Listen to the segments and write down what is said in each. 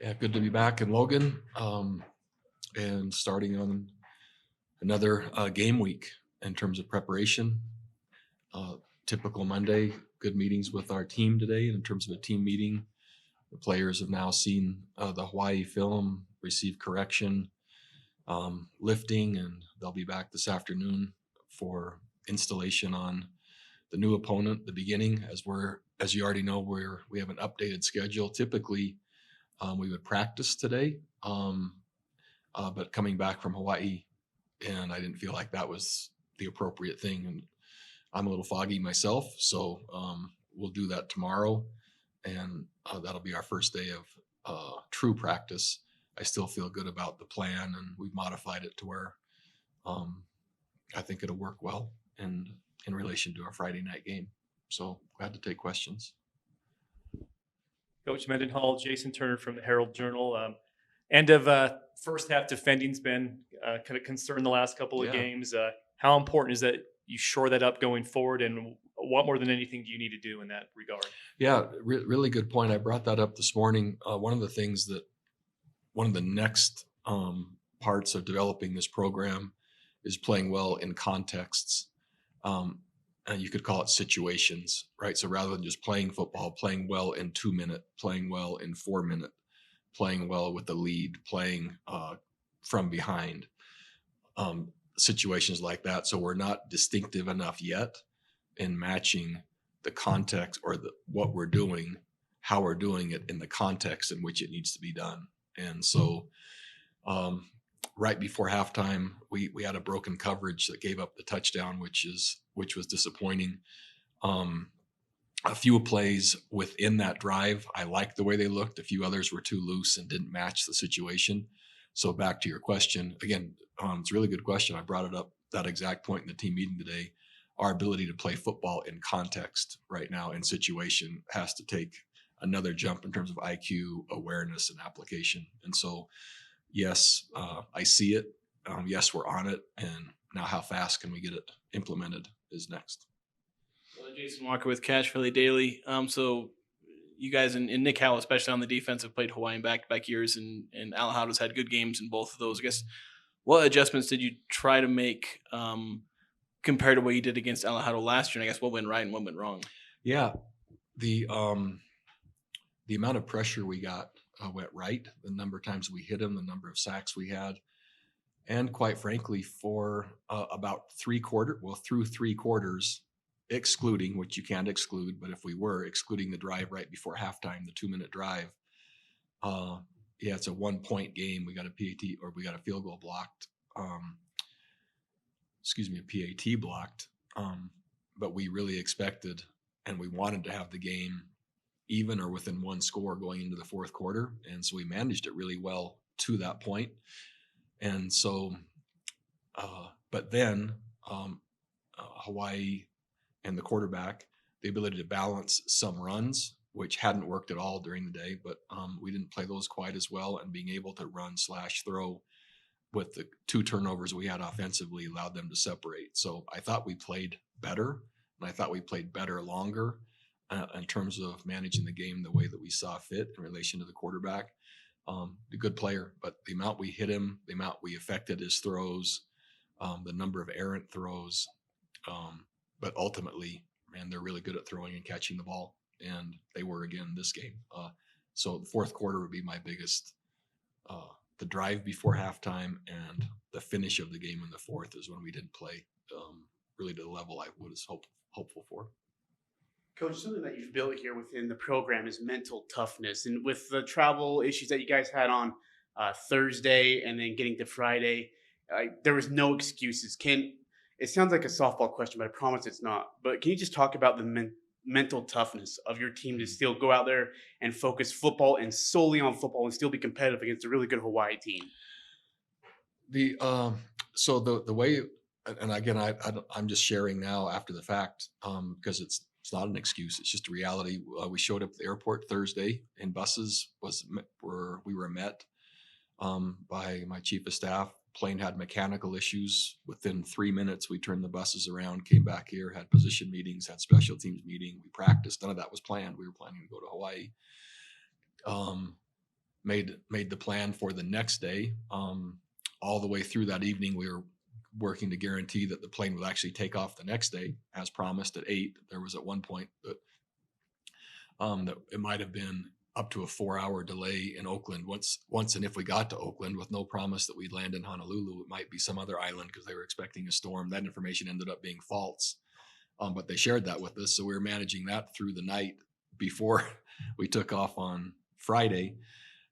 Yeah, good to be back in Logan, and starting on another game week in terms of preparation. Uh, Typical Monday, good meetings with our team today. And in terms of a team meeting, the players have now seen the Hawaii film, received correction, lifting, and they'll be back this afternoon for installation on the new opponent, the beginning. As you already know, we have an updated schedule. Typically, we would practice today. But coming back from Hawaii, and I didn't feel like that was the appropriate thing. And I'm a little foggy myself, so we'll do that tomorrow, and that'll be our first day of true practice. I still feel good about the plan, and we've modified it to where um, I think it'll work well in relation to our Friday night game. So glad to take questions. Coach Mendenhall, Jason Turner from the Herald Journal. End of first half defending's been kind of concerned the last couple of Yeah. games. How important is that you shore that up going forward, and what more than anything do you need to do in that regard? Yeah, really good point. I brought that up this morning. One of the next parts of developing this program is playing well in contexts. And you could call it situations, right? So rather than just playing football, playing well in 2 minute, playing well in 4 minute, playing well with the lead, playing from behind, situations like that. So we're not distinctive enough yet in matching the context or what we're doing, how we're doing it in the context in which it needs to be done. And so right before halftime, we had a broken coverage that gave up the touchdown, which was disappointing. A few plays within that drive, I liked the way they looked. A few others were too loose and didn't match the situation. So back to your question again, it's a really good question. I brought it up that exact point in the team meeting today. Our ability to play football in context right now in situation has to take another jump in terms of IQ, awareness, and application. And so yes, I see it. Yes, we're on it. And now how fast can we get it implemented is next. Jason Walker with Cache Valley Daily. So you guys and Nick Howell, especially on the defense, have played Hawaii in back-to-back years, and Alahado's had good games in both of those. I guess, what adjustments did you try to make compared to what you did against Alahado last year? And I guess what went right and what went wrong? Yeah, the amount of pressure we got went right. The number of times we hit him, the number of sacks we had, and quite frankly, for about through 3 quarters, excluding, which you can't exclude, but if we were excluding the drive right before halftime, the 2-minute drive, yeah, it's a 1-point game. We got a PAT or we got a field goal blocked. A PAT blocked. But we really expected and we wanted to have the game even or within one score going into the fourth quarter. And so we managed it really well to that point. And so, but then Hawaii and the quarterback, the ability to balance some runs, which hadn't worked at all during the day, but we didn't play those quite as well. And being able to run/throw with the 2 turnovers we had offensively allowed them to separate. So I thought we played better, and I thought we played better longer in terms of managing the game the way that we saw fit in relation to the quarterback. A good player, but the amount we hit him, the amount we affected his throws, the number of errant throws, but ultimately, man, they're really good at throwing and catching the ball, and they were again this game. So the fourth quarter would be my biggest. The drive before halftime and the finish of the game in the fourth is when we didn't play really to the level I was hopeful for. Coach, something that you've built here within the program is mental toughness. And with the travel issues that you guys had on Thursday and then getting to Friday, there was no excuses. It sounds like a softball question, but I promise it's not. But can you just talk about the mental toughness of your team to still go out there and focus football and solely on football and still be competitive against a really good Hawaii team? So the way, and again, I'm just sharing now after the fact because it's not an excuse. It's just a reality. We showed up at the airport Thursday in buses. We were met by my chief of staff. Plane had mechanical issues. Within 3 minutes, we turned the buses around, came back here, had position meetings, had special teams meeting. We practiced. None of that was planned. We were planning to go to Hawaii. made the plan for the next day. All the way through that evening, we were working to guarantee that the plane would actually take off the next day, as promised at 8. There was at one point that it might have been up to a 4-hour delay in Oakland. Once and if we got to Oakland with no promise that we'd land in Honolulu, it might be some other island because they were expecting a storm. That information ended up being false. But they shared that with us. So we were managing that through the night before we took off on Friday.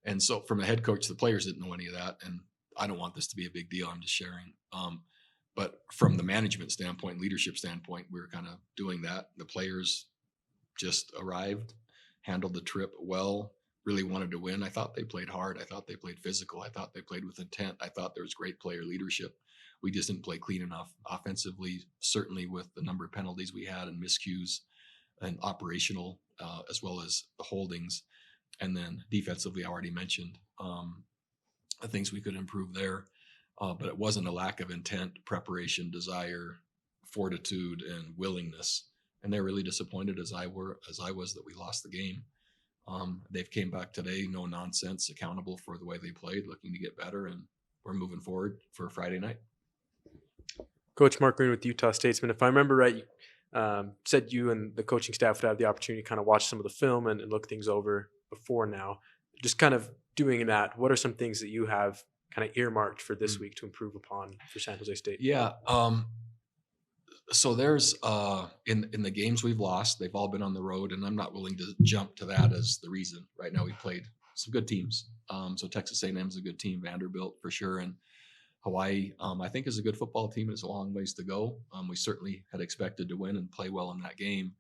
And so from a head coach, the players didn't know any of that. And I don't want this to be a big deal. I'm just sharing. But from the management standpoint, leadership standpoint, we were kind of doing that. The players just arrived, handled the trip well, really wanted to win. I thought they played hard. I thought they played physical. I thought they played with intent. I thought there was great player leadership. We just didn't play clean enough offensively, certainly with the number of penalties we had and miscues and operational, as well as the holdings. And then defensively, I already mentioned the things we could improve there. But it wasn't a lack of intent, preparation, desire, fortitude, and willingness. And they're really disappointed as I was that we lost the game. They've came back today, no nonsense, accountable for the way they played, looking to get better, and we're moving forward for Friday night. Coach Mark Green with Utah Statesman. If I remember right, you said you and the coaching staff would have the opportunity to kind of watch some of the film and look things over before now. Just kind of doing that, what are some things that you have kind of earmarked for this week to improve upon for San Jose State? Yeah. So there's in the games we've lost, they've all been on the road, and I'm not willing to jump to that as the reason. Right now, we played some good teams. So Texas A&M is a good team, Vanderbilt for sure, and Hawaii, I think, is a good football team. It's a long ways to go. We certainly had expected to win and play well in that game.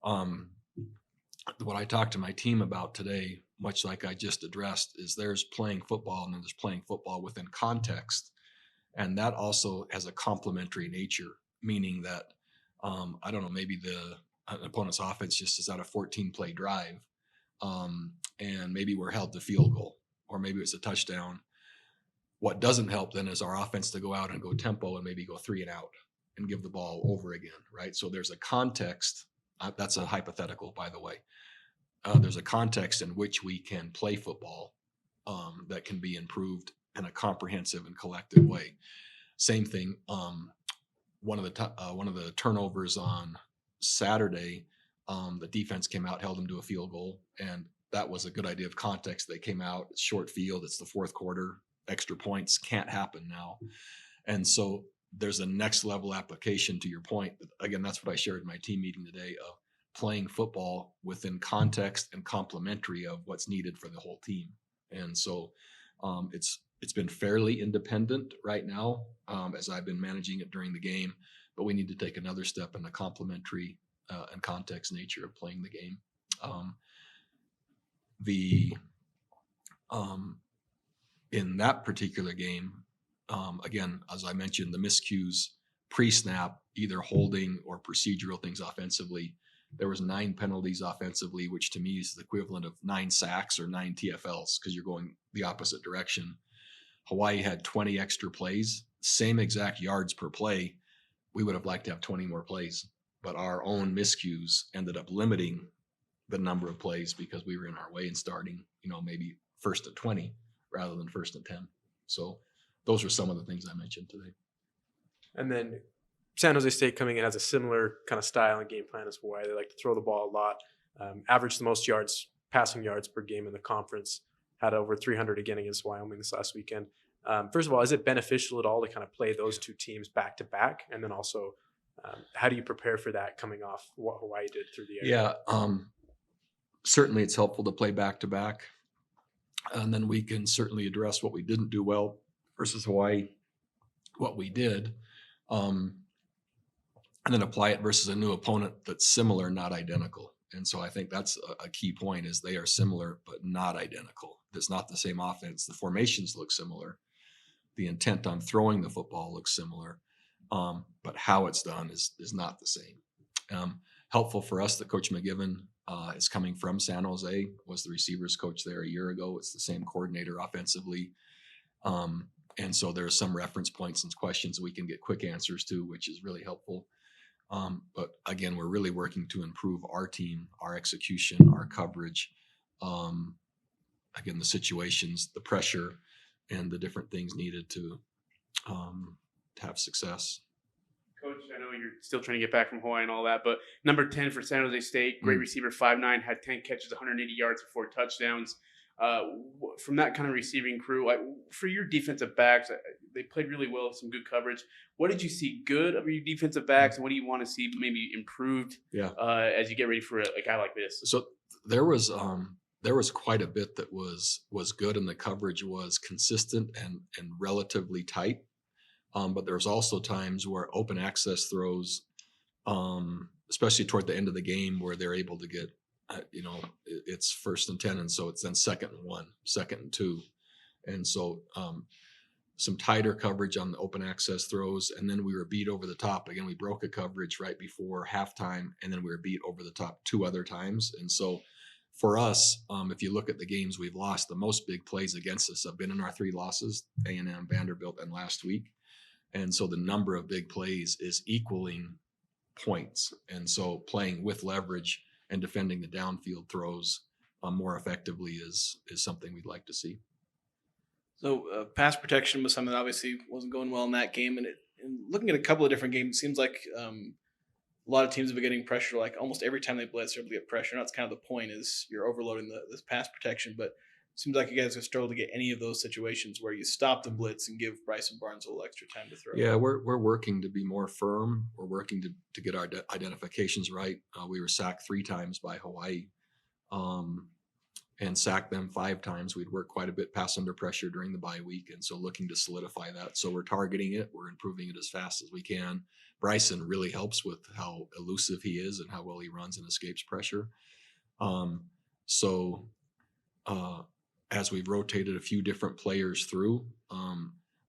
What I talked to my team about today, much like I just addressed, is there's playing football and then there's playing football within context. And that also has a complementary nature, meaning that, I don't know, maybe the opponent's offense just is out a 14-play drive, and maybe we're held to field goal, or maybe it's a touchdown. What doesn't help then is our offense to go out and go tempo and maybe go 3 and out and give the ball over again, right? So there's a context. That's a hypothetical, by the way. There's a context in which we can play football that can be improved in a comprehensive and collective way. Same thing. One of the turnovers on Saturday, the defense came out, held them to a field goal, and that was a good idea of context. They came out, it's short field, it's the fourth quarter, extra points can't happen now, and so there's a next level application to your point. Again, that's what I shared in my team meeting today, of playing football within context and complementary of what's needed for the whole team. And so it's been fairly independent right now, as I've been managing it during the game, but we need to take another step in the complementary and context nature of playing the game. In that particular game, again, as I mentioned, the miscues pre-snap, either holding or procedural things offensively. There was 9 penalties offensively, which to me is the equivalent of 9 sacks or 9 TFLs because you're going the opposite direction. Hawaii had 20 extra plays, same exact yards per play. We would have liked to have 20 more plays, but our own miscues ended up limiting the number of plays because we were in our way and starting, maybe first and 20 rather than first and 10. So those are some of the things I mentioned today. And then San Jose State coming in has a similar kind of style and game plan as Hawaii. They like to throw the ball a lot, average the most passing yards per game in the conference, had over 300 again against Wyoming this last weekend. First of all, is it beneficial at all to kind of play those two teams back to back? And then also, how do you prepare for that coming off what Hawaii did through the air? Yeah, certainly it's helpful to play back to back. And then we can certainly address what we didn't do well versus Hawaii, what we did, and then apply it versus a new opponent that's similar, not identical. And so I think that's a key point, is they are similar, but not identical. It's not the same offense. The formations look similar. The intent on throwing the football looks similar, but how it's done is not the same. Helpful for us that Coach McGiven is coming from San Jose, was the receivers coach there a year ago. It's the same coordinator offensively. And so there's some reference points and questions we can get quick answers to, which is really helpful. But again, we're really working to improve our team, our execution, our coverage, again, the situations, the pressure, and the different things needed to have success. Coach, I know you're still trying to get back from Hawaii and all that, but number 10 for San Jose State, great receiver, 5'9", had 10 catches, 180 yards, 4 touchdowns. From that kind of receiving crew, for your defensive backs, they played really well, some good coverage. What did you see good of your defensive backs, and what do you want to see maybe improved as you get ready for a guy like this? So there was quite a bit that was good, and the coverage was consistent and relatively tight. But there was also times where open access throws, especially toward the end of the game, where they're able to get, it's 1st and 10, and so it's then 2nd and 1, 2nd and 2, and so some tighter coverage on the open access throws, and then we were beat over the top. Again, we broke a coverage right before halftime, and then we were beat over the top 2 other times. And so for us, if you look at the games we've lost, the most big plays against us have been in our 3 losses, A&M, Vanderbilt, and last week. And so the number of big plays is equaling points. And so playing with leverage and defending the downfield throws more effectively is something we'd like to see. So pass protection was something that obviously wasn't going well in that game. And looking at a couple of different games, it seems like a lot of teams have been getting pressure. Like almost every time they blitz, they're able to get pressure. And that's kind of the point, is you're overloading this pass protection. But it seems like you guys have struggled to get any of those situations where you stop the blitz and give Bryson Barnes a little extra time to throw. Yeah, we're working to be more firm. We're working to get our identifications right. We were sacked 3 times by Hawaii, and sacked them 5 times. We'd worked quite a bit pass under pressure during the bye week, and so looking to solidify that. So we're targeting it. We're improving it as fast as we can. Bryson really helps with how elusive he is and how well he runs and escapes pressure. As we've rotated a few different players through,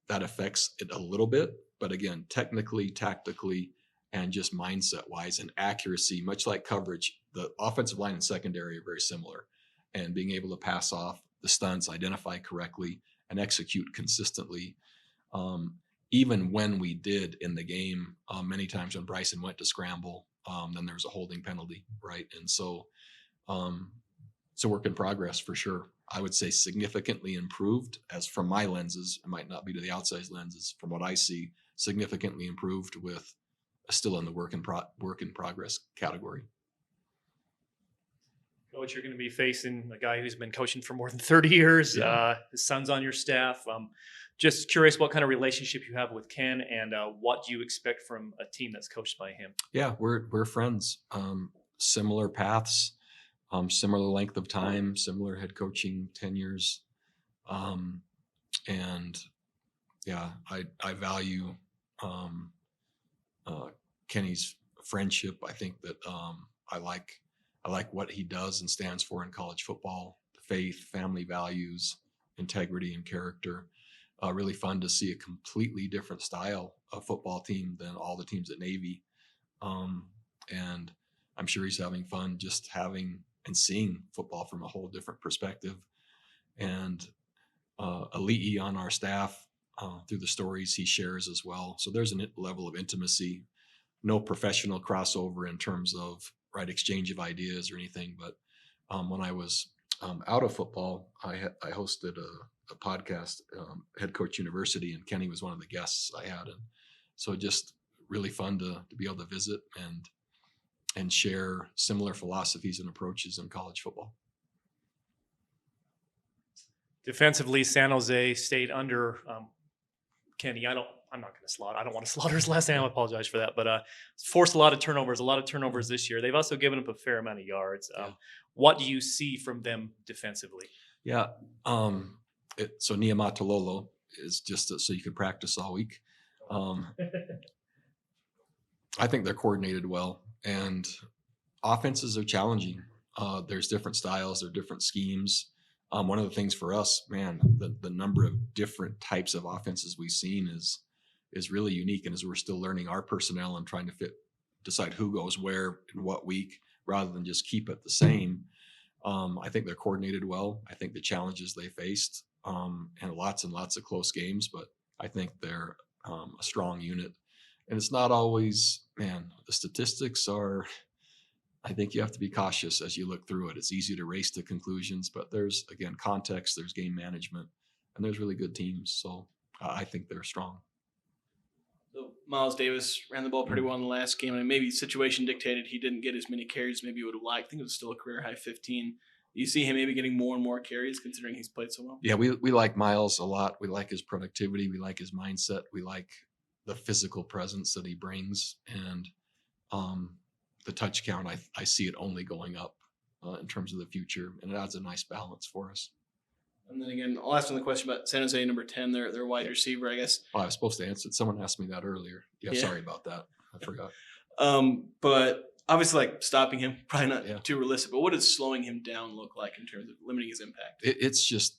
that affects it a little bit. But again, technically, tactically, and just mindset-wise and accuracy, much like coverage, the offensive line and secondary are very similar. And being able to pass off the stunts, identify correctly, and execute consistently. Even when we did in the game, many times when Bryson went to scramble, then there was a holding penalty, right? And so it's a work in progress for sure. I would say significantly improved, as from my lenses. It might not be to the outside lenses. From what I see, significantly improved, with still in the work in progress category. Coach, you're going to be facing a guy who's been coaching for more than 30 years. Yeah. His son's on your staff. Just curious what kind of relationship you have with Ken, and what do you expect from a team that's coached by him? Yeah, we're friends. Similar paths, similar length of time, similar head coaching tenures. And yeah, I value Kenny's friendship. I think that I like what he does and stands for in college football: faith, family values, integrity, and character. Really fun to see a completely different style of football team than all the teams at Navy. And I'm sure he's having fun just having and seeing football from a whole different perspective. And Ali'i on our staff, through the stories he shares as well. So there's a level of intimacy, no professional crossover in terms of exchange of ideas or anything. But when I was out of football, I hosted a podcast, Head Coach University, and Kenny was one of the guests I had. And so just really fun to be able to visit and share similar philosophies and approaches in college football. Defensively, San Jose State under Kenny. I'm not going to slaughter. I don't want to slaughter his last name. I apologize for that. But forced a lot of turnovers this year. They've also given up a fair amount of yards. What do you see from them defensively? Yeah. So Niumatalolo is just so you can practice all week. I think they're coordinated well, and offenses are challenging. There's different styles, there are different schemes. One of the things for us, man, the number of different types of offenses we've seen is really unique. And as we're still learning our personnel and trying to decide who goes where in what week, rather than just keep it the same, I think they're coordinated well. I think the challenges they faced, and lots of close games, but I think they're a strong unit. And it's not always, the statistics are I think you have to be cautious as you look through it. It's easy to race to conclusions, but there's, again, context, there's game management, and there's really good teams. So I think they're strong. So Miles Davis ran the ball pretty well in the last game, and maybe situation dictated he didn't get as many carries as maybe he would have liked. I think it was still a career high 15. Do you see him maybe getting more and more carries considering he's played so well? Yeah, we like Miles a lot. We like his productivity. We like his mindset. We like the physical presence that he brings. And the touch count, I see it only going up in terms of the future. And it adds a nice balance for us. And then again, I'll ask another question about San Jose number 10, their wide receiver, I guess. Oh, I was supposed to answer it. Someone asked me that earlier. Yeah, Yeah. sorry about that. I forgot. But obviously, like stopping him, probably not Yeah. too realistic. But what does slowing him down look like in terms of limiting his impact? It's just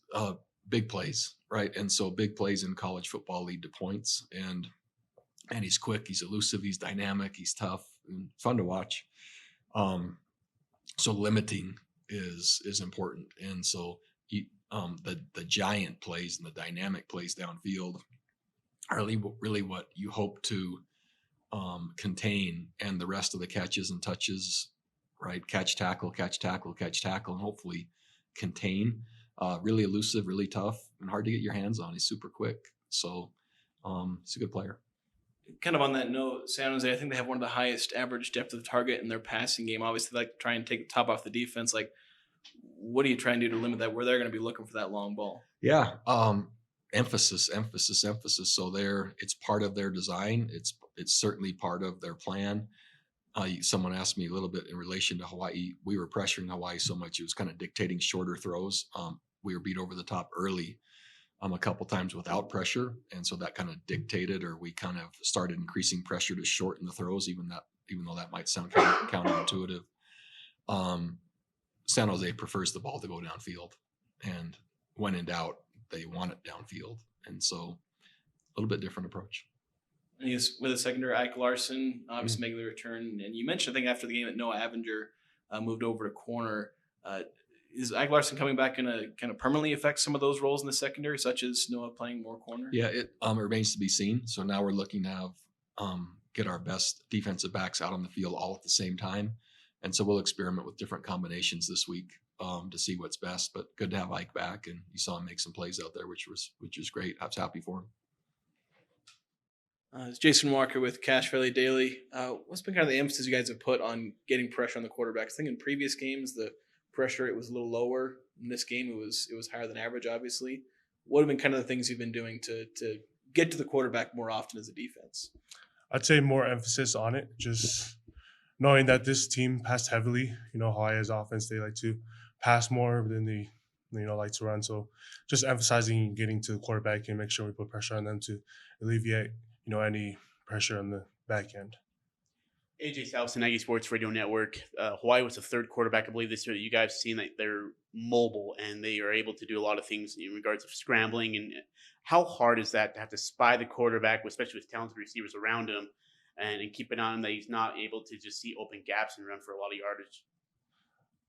big plays, right? And so big plays in college football lead to points. And he's quick, he's elusive, he's dynamic, he's tough, and fun to watch. So limiting is important. And so the giant plays and the dynamic plays downfield are really what you hope to contain, and the rest of the catches and touches, right? Catch, tackle, and hopefully contain. Really elusive, really tough, and hard to get your hands on. He's super quick. So he's a good player. Kind of on that note, San Jose, I think they have one of the highest average depth of target in their passing game. Obviously, they like to try and take the top off the defense. Like, what do you try and do to limit that? Where they're going to be looking for that long ball? Yeah. Emphasis. So it's part of their design. It's certainly part of their plan. Someone asked me a little bit in relation to Hawaii. We were pressuring Hawaii so much it was kind of dictating shorter throws. We were beat over the top early a couple times without pressure, and so that kind of dictated, or we kind of started increasing pressure to shorten the throws, even though that might sound counterintuitive. San Jose prefers the ball to go downfield, and when in doubt, they want it downfield, and so a little bit different approach. And he's with a secondary, Ike Larson, obviously making the return. And you mentioned, I think, after the game that Noah Avenger moved over to corner. Is Ike Larson coming back going to kind of permanently affect some of those roles in the secondary, such as Noah playing more corner? Yeah, it remains to be seen. So now we're looking to have get our best defensive backs out on the field all at the same time, and so we'll experiment with different combinations this week to see what's best. But good to have Ike back, and you saw him make some plays out there, which was great. I was happy for him. It's Jason Walker with Cache Valley Daily. What's been kind of the emphasis you guys have put on getting pressure on the quarterbacks? I think in previous games the pressure rate was a little lower. In this game it was higher than average, obviously. What have been kind of the things you've been doing to get to the quarterback more often as a defense? I'd say more emphasis on it, just knowing that this team passed heavily. Hawaii's offense, they like to pass more than they like to run. So just emphasizing getting to the quarterback and make sure we put pressure on them to alleviate any pressure on the back end. AJ Salveson, Aggie Sports Radio Network. Hawaii was the third quarterback, I believe, this year that you guys seen that they're mobile and they are able to do a lot of things in regards of scrambling. And how hard is that to have to spy the quarterback, especially with talented receivers around him, and keep an eye on him that he's not able to just see open gaps and run for a lot of yardage?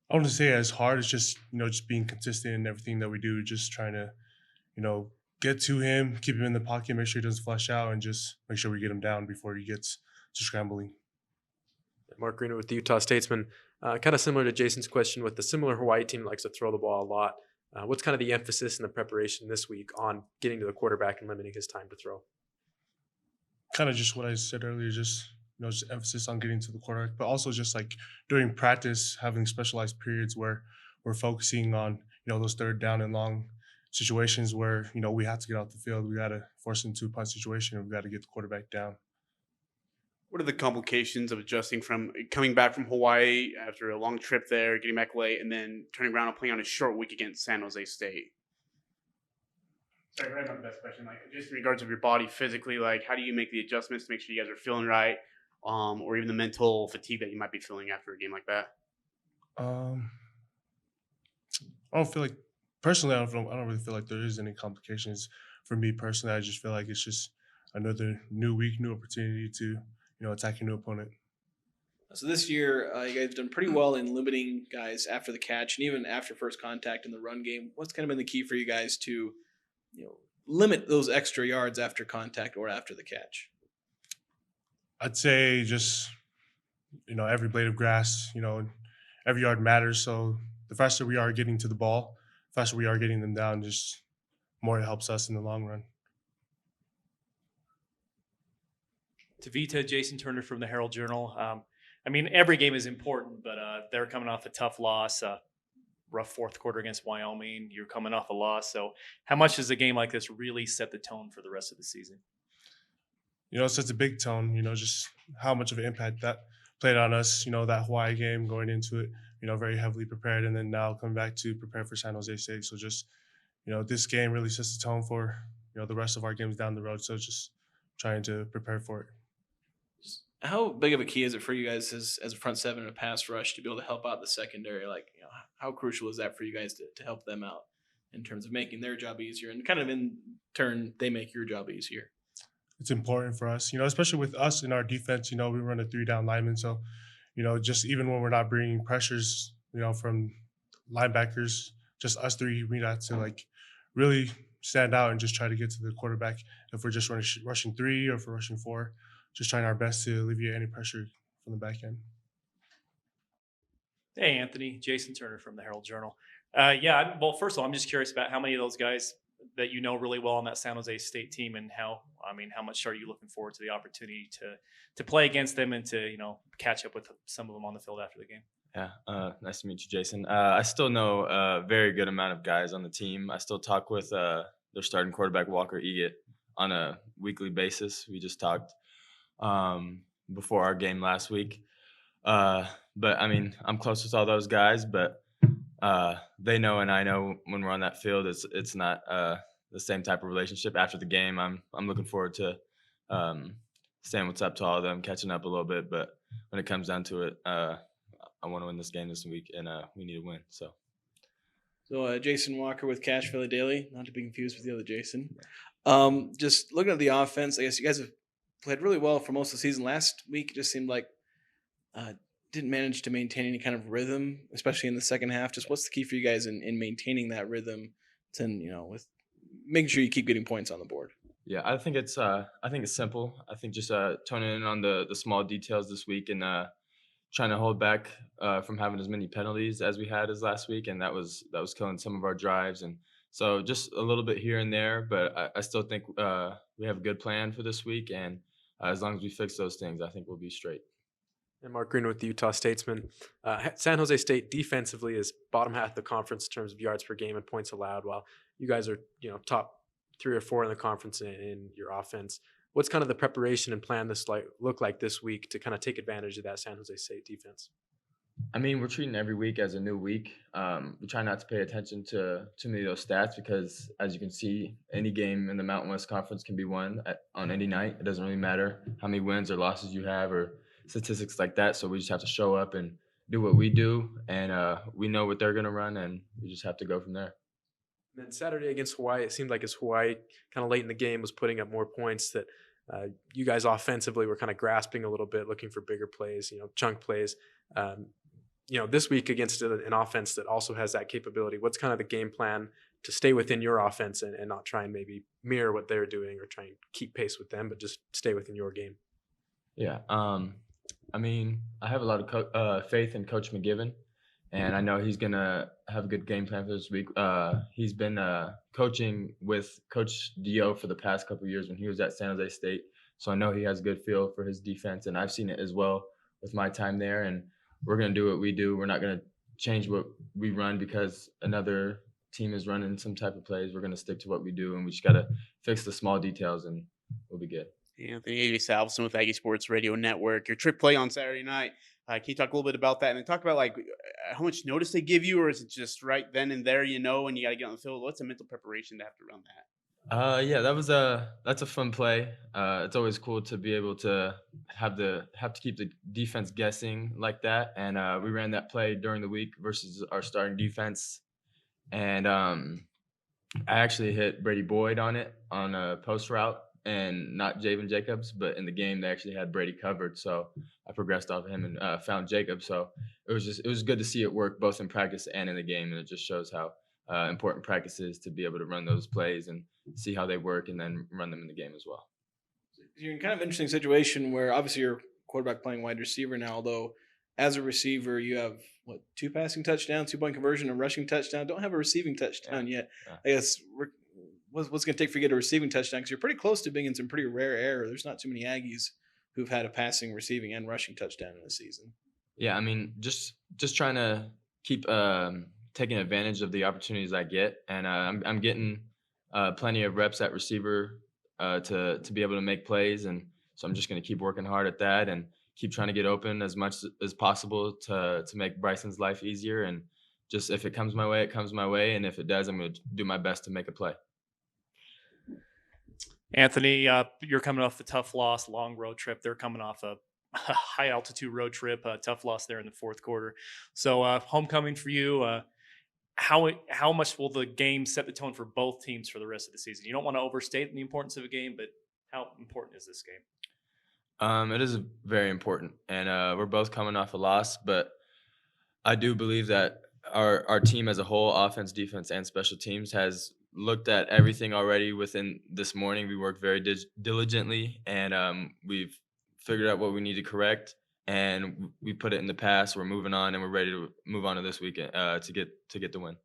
I wouldn't say as hard. It's just just being consistent in everything that we do. Just trying to get to him, keep him in the pocket, make sure he doesn't flush out, and just make sure we get him down before he gets to scrambling. Mark Greenwood with the Utah Statesman. Kind of similar to Jason's question, with the similar Hawaii team that likes to throw the ball a lot. What's kind of the emphasis and the preparation this week on getting to the quarterback and limiting his time to throw? Kind of just what I said earlier, just emphasis on getting to the quarterback, but also just like during practice, having specialized periods where we're focusing on those third down and long situations where we have to get out the field. We got to force into a punt situation, and we got to get the quarterback down. What are the complications of adjusting from coming back from Hawaii after a long trip there, getting back late, and then turning around and playing on a short week against San Jose State? Sorry, not the best question. Like, just in regards of your body physically, like how do you make the adjustments to make sure you guys are feeling right, or even the mental fatigue that you might be feeling after a game like that? I don't feel like personally. I don't really feel like there is any complications for me personally. I just feel like it's just another new week, new opportunity to attack a new opponent. So this year, you guys have done pretty well in limiting guys after the catch and even after first contact in the run game. What's kind of been the key for you guys to limit those extra yards after contact or after the catch? I'd say just every blade of grass, every yard matters. So the faster we are getting to the ball, faster we are getting them down, just more it helps us in the long run. Tavita, Jason Turner from the Herald Journal. I mean, every game is important, but they're coming off a tough loss, rough fourth quarter against Wyoming. You're coming off a loss. So how much does a game like this really set the tone for the rest of the season? It sets a big tone, just how much of an impact that played on us, that Hawaii game going into it, very heavily prepared. And then now coming back to prepare for San Jose State. So just, this game really sets the tone for, the rest of our games down the road. So just trying to prepare for it. How big of a key is it for you guys as a front seven and a pass rush to be able to help out the secondary? Like, how crucial is that for you guys to help them out in terms of making their job easier and kind of in turn, they make your job easier? It's important for us, especially with us in our defense, we run a 3-down lineman. So, just even when we're not bringing pressures, from linebackers, just us three, we have to really stand out and just try to get to the quarterback. If we're just rushing 3 or if we're rushing 4, just trying our best to alleviate any pressure from the back end. Hey, Anthony, Jason Turner from the Herald Journal. Well, first of all, I'm just curious about how many of those guys that really well on that San Jose State team, and how much are you looking forward to the opportunity to play against them and to catch up with some of them on the field after the game? Yeah, nice to meet you, Jason. I still know a very good amount of guys on the team. I still talk with their starting quarterback, Walker Eget, on a weekly basis. We just talked before our game last week. But I'm close with all those guys, but they know and I know when we're on that field, it's not the same type of relationship. After the game, I'm looking forward to saying what's up to all of them, catching up a little bit. But when it comes down to it, I want to win this game this week, and we need to win. So Jason Walker with Cache Valley Daily, not to be confused with the other Jason. Just looking at the offense, I guess you guys have played really well for most of the season. Last week, it just seemed like didn't manage to maintain any kind of rhythm, especially in the second half. Just what's the key for you guys in maintaining that rhythm, with making sure you keep getting points on the board? Yeah, I think it's simple. I think just toning in on the small details this week and trying to hold back from having as many penalties as we had as last week, and that was killing some of our drives. And so just a little bit here and there, but I still think we have a good plan for this week, and as long as we fix those things, I think we'll be straight. And Mark Green with the Utah Statesman. San Jose State defensively is bottom half of the conference in terms of yards per game and points allowed, while you guys are top 3 or 4 in the conference in your offense. What's kind of the preparation and plan look like this week to kind of take advantage of that San Jose State defense? We're treating every week as a new week. We try not to pay attention to too many of those stats because, as you can see, any game in the Mountain West Conference can be won on any night. It doesn't really matter how many wins or losses you have or statistics like that. So we just have to show up and do what we do, and we know what they're going to run, and we just have to go from there. And then Saturday against Hawaii, it seemed like as Hawaii kind of late in the game was putting up more points, that you guys offensively were kind of grasping a little bit, looking for bigger plays, chunk plays. This week against an offense that also has that capability, what's kind of the game plan to stay within your offense and not try and maybe mirror what they're doing or try and keep pace with them, but just stay within your game? Yeah. I have a lot of faith in Coach McGiven, and I know he's going to have a good game plan for this week. He's been coaching with Coach Dio for the past couple of years when he was at San Jose State, so I know he has a good feel for his defense, and I've seen it as well with my time there, and we're going to do what we do. We're not going to change what we run because another team is running some type of plays. We're going to stick to what we do, and we just got to fix the small details, and we'll be good. Anthony Salveson with Aggie Sports Radio Network. Your trick play on Saturday night. Can you talk a little bit about that and then talk about how much notice they give you, or is it just right then and there, and you got to get on the field? What's the mental preparation to have to run that? That's a fun play. It's always cool to be able to have to keep the defense guessing like that. And we ran that play during the week versus our starting defense. And I actually hit Brady Boyd on it on a post route, and not Javen Jacobs, but in the game they actually had Brady covered. So I progressed off of him and found Jacob. So it was good to see it work both in practice and in the game, and it just shows how important practice is to be able to run those plays and see how they work and then run them in the game as well. You're in kind of an interesting situation where obviously your quarterback playing wide receiver now. Although as a receiver, you have what 2 passing touchdowns, 2-point conversion, and rushing touchdown. Don't have a receiving touchdown yet. Yeah. I guess what's going to take for you to get a receiving touchdown? Because you're pretty close to being in some pretty rare air. There's not too many Aggies who've had a passing, receiving, and rushing touchdown in a season. Yeah, I mean, just trying to keep taking advantage of the opportunities I get, and I'm getting plenty of reps at receiver to be able to make plays, and so I'm just going to keep working hard at that and keep trying to get open as much as possible to make Bryson's life easier. And just if it comes my way, it comes my way, and if it does, I'm going to do my best to make a play. Anthony, you're coming off the tough loss, long road trip. They're coming off a high altitude road trip, tough loss there in the fourth quarter. So homecoming for you. How much will the game set the tone for both teams for the rest of the season? You don't want to overstate the importance of a game, but how important is this game? It is very important, and we're both coming off a loss, but I do believe that our team as a whole, offense, defense, and special teams, has looked at everything already within this morning. We worked very diligently, and we've figured out what we need to correct, and we put it in the past. We're moving on, and we're ready to move on to this weekend to get the win.